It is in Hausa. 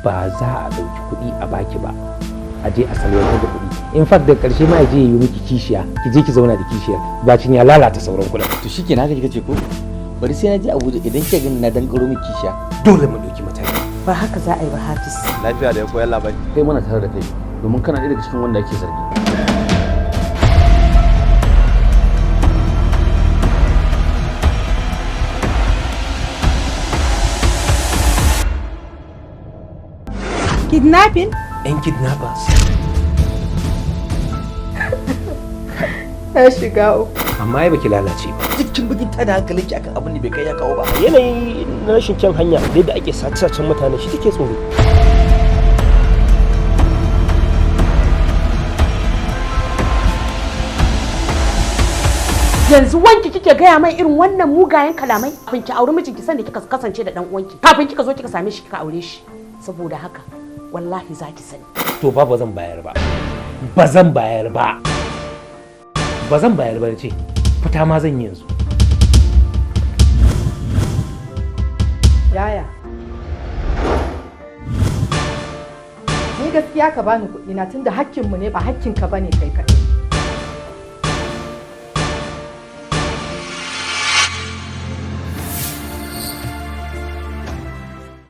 ba za a ɗauki kuɗi a baki ba a je a salwantar da kuɗi. In fact da ƙarshe ma ya je yi miki kishiya ki je ki zauna da kishiyar bacin ya lalata sauran kuɗin. To shikenan haka kika ce ko? Bari sai na je Abuja idan kika gani na dankaro miki kishiya. Dole mu ɗauki mataki. Ba haka za a yi ba Hafiz. Lafiya da ya koyar labai. Kai muna tare da kai domin kana ɗaya daga cikin wanda ake zargi. Kidnapping? 'Yan kidnappers. Ta shiga uku. Amma ya baki lalace ba. Dukkin bugin ta da hankalinki akan abin da bai kai ya kawo ba. Yanayi na rashin kyan hanya da yadda ake sace-sacen mutane shi take tsoro. Yanzu wanki kike gaya mai irin wannan mugayen kalamai kafin ki auri mijinki sanda kika kasance da dan uwanki kafin kika zo kika same shi kika aure shi saboda haka wallahi zaki sani. To ba zan bayar ba. Ba zan bayar ba. Ba zan bayar ba ce. Fita ma zan yi yanzu. Yaya. Ni gaskiya ka bani kuɗi na tunda hakkinmu ne ba hakkinka bane kai kaɗai.